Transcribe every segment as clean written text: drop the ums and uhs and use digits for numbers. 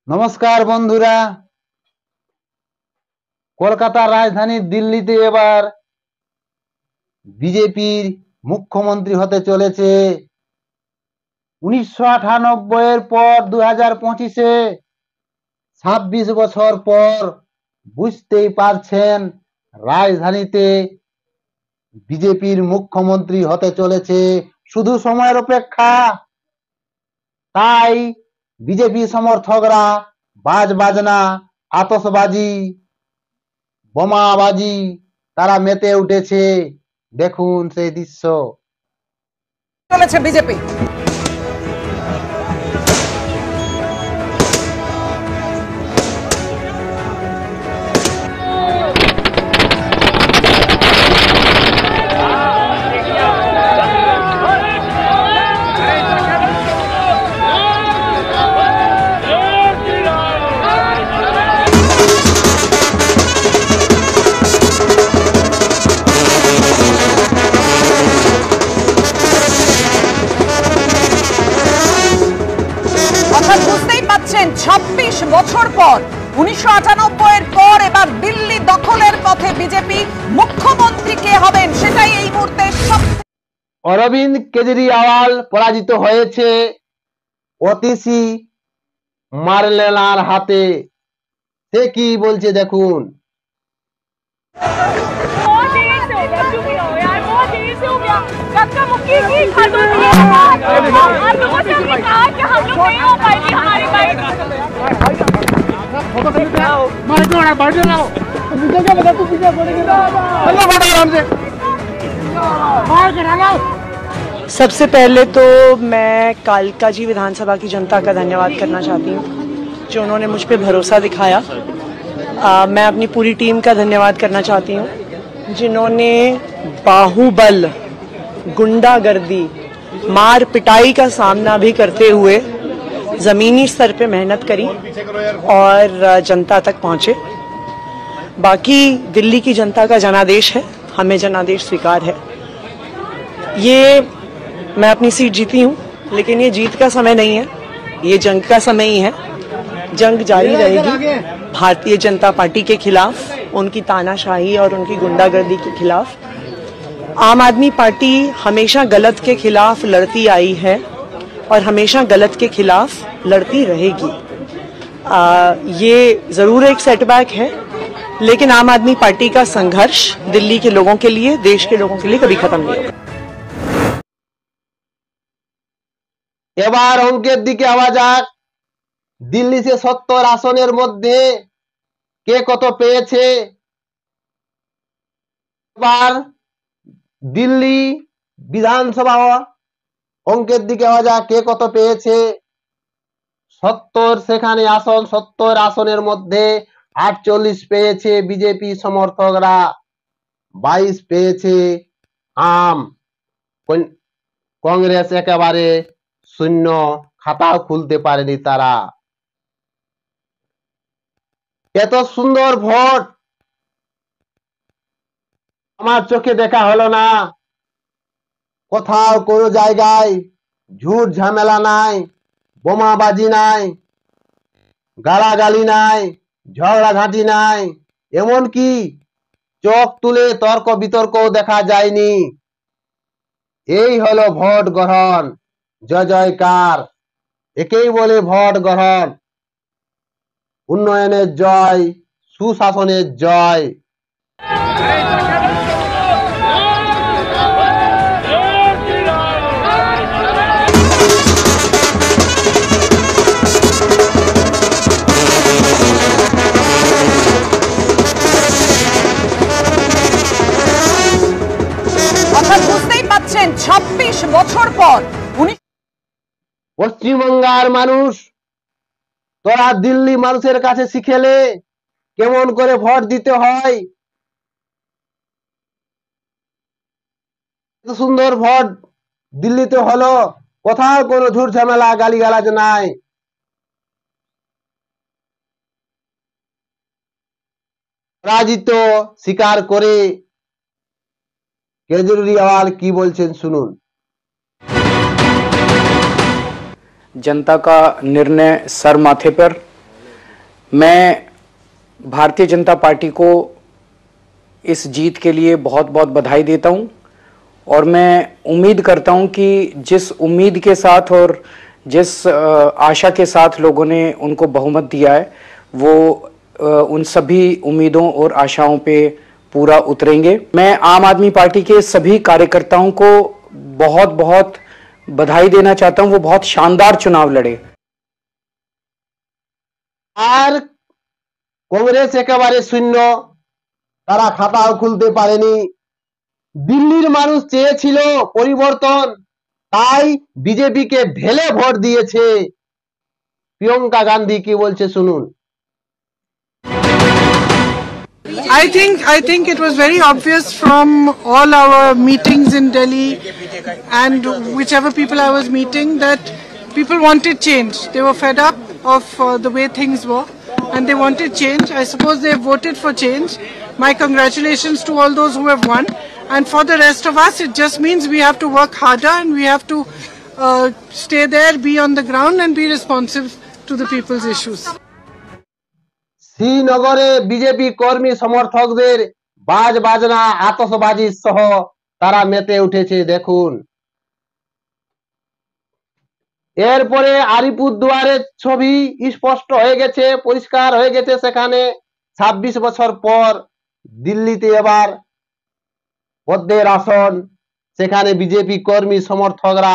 নমস্কার বন্ধুরা, কলকাতার রাজধানী দিল্লিতে এবার বিজেপির মুখ্যমন্ত্রী হতে চলেছে 1998 এর পর 2025-এ 26 বছর পর বুঝতেই পারছেন রাজধানীতে বিজেপির মুখ্যমন্ত্রী হতে চলেছে। শুধু সময়ের অপেক্ষা। তাই বিজেপি সমর্থকরা বাজ বাজনা, আতশবাজি, বোমাবাজি তারা মেতে উঠেছে। দেখুন সেই দৃশ্য। চলেছে বিজেপি। বুঝতেই পাচ্ছেন 26 বছর পর 1998 এর পর এবার দিল্লি দখলের পথে বিজেপি। মুখ্যমন্ত্রী কে হবেন সেটাই এই মুহূর্তে অরবিন্দ কেজরিওয়াল পরাজিত হয়েছে অতিশী মারলেনার হাতে। সে কি বলছে দেখুন। सबसे पहले तो मैं कालका जी विधानसभा की जनता का धन्यवाद करना चाहती हूँ जो उन्होंने मुझ पर भरोसा दिखाया। मैं अपनी पूरी टीम का धन्यवाद करना चाहती हूँ जिन्होंने बाहुबल, गुंडागर्दी, मार पिटाई का सामना भी करते हुए जमीनी स्तर पे मेहनत करी और जनता तक पहुंचे। बाकी दिल्ली की जनता का जनादेश है, हमें जनादेश स्वीकार है। ये मैं अपनी सीट जीती हूँ, लेकिन ये जीत का समय नहीं है, ये जंग का समय ही है। जंग जारी रहेगी भारतीय जनता पार्टी के खिलाफ, उनकी तानाशाही और उनकी गुंडागर्दी के खिलाफ। आम आदमी पार्टी हमेशा गलत के खिलाफ लड़ती आई है और हमेशा गलत के खिलाफ लड़ती रहेगी। ये जरूर एक सेटबैक है, लेकिन आम आदमी पार्टी का संघर्ष दिल्ली के लोगों के लिए, देश के लोगों के लिए कभी खत्म नहीं होगा। এবার অঙ্কের দিকে আওয়া যাক। দিল্লিতে 70 আসনের মধ্যে কে কত পেয়েছে। এবার দিল্লি বিধানসভা অঙ্কের দিকে আওয়া যাক কে কত পেয়েছে। 70 সেখানে আসন, 70 আসনের মধ্যে 48 পেয়েছে বিজেপি সমর্থকরা, 22 পেয়েছে আম। কংগ্রেস একেবারে শূন্য, খাতাও খুলতে পারেনি তারা। এত সুন্দর ভোট আমার চোখে দেখা হলো না। কোথাও কোনো জায়গায় ঝুট ঝামেলা নাই, বোমাবাজি নাই, গালাগালি নাই, ঝগড়াঝাঁটি নাই, এমনকি চোখ তুলে তর্ক বিতর্কও দেখা যায়নি। এই হলো ভোট গ্রহণ, জয় জয়কার। একেই বলে ভোট গ্রহণ। উন্নয়নের জয়, সুশাসনের জয়। বুঝতেই পাচ্ছেন 26 বছর পর পশ্চিমবঙ্গের মানুষ, তোরা দিল্লি মানুষের কাছে শিখেলে কেমন করে ভোট দিতে হয়। এত সুন্দর ভোট দিল্লিতে হলো, কোথাও কোনো ঝুট ঝামেলা গালিগালাজ নাই। পরাজিত স্বীকার করে केजरीवाल की बोलছেন सुनून। जनता का निर्णय सर माथे पर, मैं भारतीय जनता पार्टी को इस जीत के लिए बहुत बहुत बधाई देता हूं और मैं उम्मीद करता हूं कि जिस उम्मीद के साथ और जिस आशा के साथ लोगों ने उनको बहुमत दिया है वो उन सभी उम्मीदों और आशाओं पे पूरा उतरेंगे। मैं आम आदमी पार्टी के सभी कार्यकर्ताओं को बहुत बहुत बधाई देना चाहता हूं, वो बहुत शानदार चुनाव लड़े। আর কংগ্রেস একেবারে শূন্য, তারা খাতাও খুলতে পারেনি। দিল্লির মানুষ চেয়েছিল পরিবর্তন, তাই বিজেপিকে ঢেলে ভোট দিয়েছে। প্রিয়ঙ্কা গান্ধী কি বলছে শুনুন। I think it was very obvious from all our meetings in Delhi and whichever people I was meeting that people wanted change. They were fed up of the way things were and they wanted change. I suppose they voted for change. My congratulations to all those who have won. And for the rest of us, it just means we have to work harder and we have to stay there, be on the ground and be responsive to the people's issues. শ্রীনগরে BJP কর্মী সমর্থকদের বাজ বাজনা আতশবাজি সহ তারা মেতে উঠেছে দেখুন। এরপরে আলিপুরদুয়ারের ছবি স্পষ্ট হয়ে গেছে, পরিষ্কার হয়ে গেছে। সেখানে ২৬ বছর পর দিল্লিতে এবার পদ্মের আসন, সেখানে বিজেপি কর্মী সমর্থকরা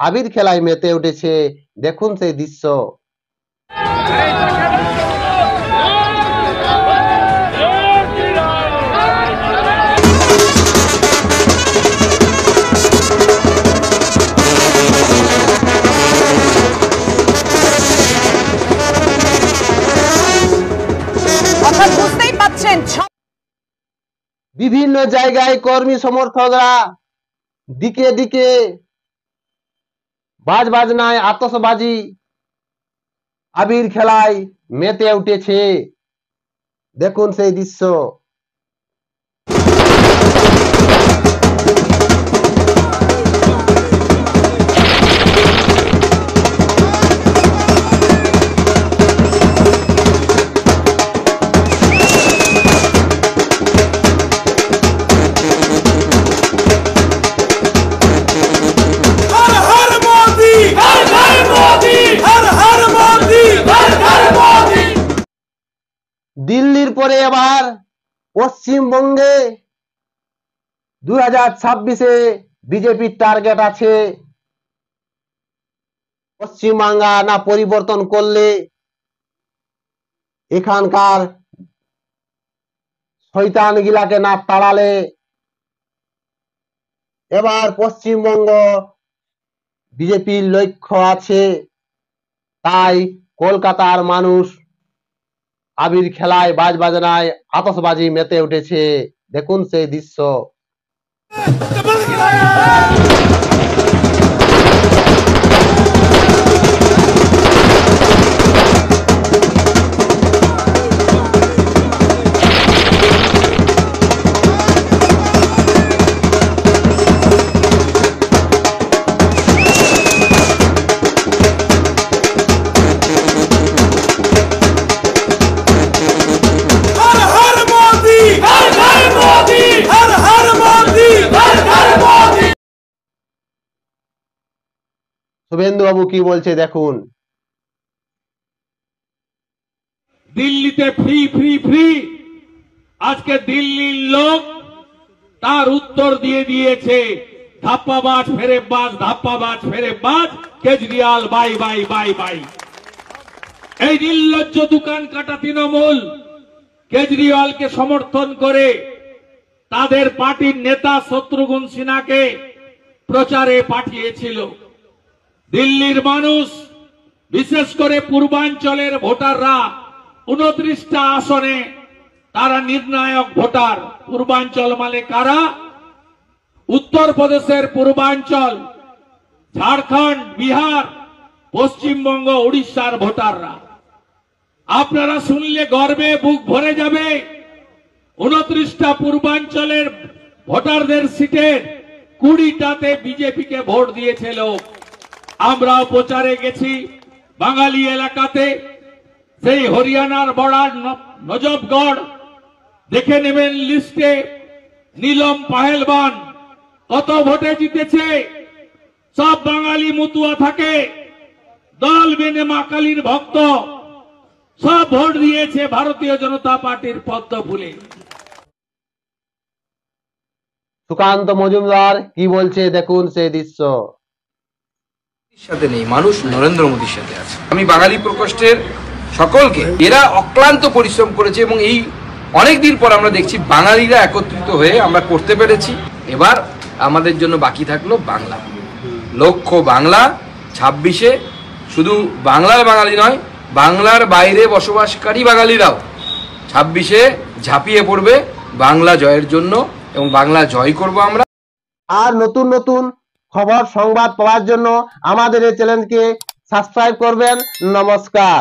আবির খেলায় মেতে উঠেছে, দেখুন সেই দৃশ্য। অর্থাৎ বুঝতেই পাচ্ছেন বিভিন্ন জায়গায় কর্মী সমর্থকরা দিকে দিকে বাজ বাজনায় আতশবাজি আবির খেলায় মেতে উঠেছে, দেখুন সেই দৃশ্য। দিল্লির পরে এবার পশ্চিমবঙ্গে 2026-এ বিজেপির টার্গেট আছে পশ্চিমবাংলা না পরিবর্তন করলে, এখানকার শয়তান গিলাকে না তাড়ালে এবার পশ্চিমবঙ্গ বিজেপির লক্ষ্য আছে। তাই কলকাতার মানুষ আবির খেলায় বাজ বাজনায় আতশবাজি মেতে উঠেছে, দেখুন সেই দৃশ্য। শুভেন্দু বাবু কি বলছে দেখুন। দিল্লিতে ফ্রি ফ্রি ফ্রি, আজকে দিল্লির লোক তার উত্তর দিয়ে দিয়েছে, ধাপ্পাবাজ ফেরে বাজ, ধাপ্পাবাজ ফেরে বাজ, Kejriwal bye bye bye bye. এই নির্লজ্জ দোকান কাটা তৃণমূল কেজরিওয়ালকে সমর্থন করে তাদের পার্টির নেতা শত্রুঘ্ন সিনহাকে প্রচারে পাঠিয়েছিল। দিল্লির মানুষ বিশেষ করে পূর্বাঞ্চলের ভোটাররা 29টা আসনে তারা নির্ণায়ক ভোটার। পূর্বাঞ্চল মানে কারা? উত্তরপ্রদেশের পূর্বাঞ্চল, ঝাড়খণ্ড, বিহার, পশ্চিমবঙ্গ, উড়িষ্যার ভোটাররা। আপনারা শুনলে গর্বে বুক ভরে যাবে। 29টা পূর্বাঞ্চলের ভোটারদের সিটের 20টাতে বিজেপিকে ভোট দিয়েছিল। আমরাও প্রচারে গেছি বাঙালি এলাকাতে, সেই হরিয়ানার বর্ডার নজফগড় দেখে নেবেন লিস্টে নীলম পাহেলবান কত ভোটে জিতেছে। সব বাঙালি মতুয়া থাকে, দল বেনে মা কালীর ভক্ত, সব ভোট দিয়েছে ভারতীয় জনতা পার্টির পদ্ম ফুলে। সুকান্ত মজুমদার কি বলছে দেখুন সেই দৃশ্য। সাথে নেই, মানুষ নরেন্দ্র মোদীর সাথে আছে। আমি বাঙালি প্রকোষ্ঠের সকলকে, এরা অক্লান্ত পরিশ্রম করেছে এবং এই অনেকদিন পর আমরা দেখছি বাঙালিরা একত্রিত হয়ে আমরা করতে পেরেছি। এবার আমাদের জন্য বাকি থাকলো বাংলা, লক্ষ্য বাংলা। 26-এ শুধু বাংলার বাঙালি নয়, বাংলার বাইরে বসবাসকারী বাঙালিরাও 26-এ ঝাঁপিয়ে পড়বে বাংলা জয়ের জন্য এবং বাংলা জয় করব আমরা। আর নতুন নতুন খবর সংবাদ পাওয়ার জন্য আমাদের এই চ্যানেলকে সাবস্ক্রাইব করবেন। নমস্কার।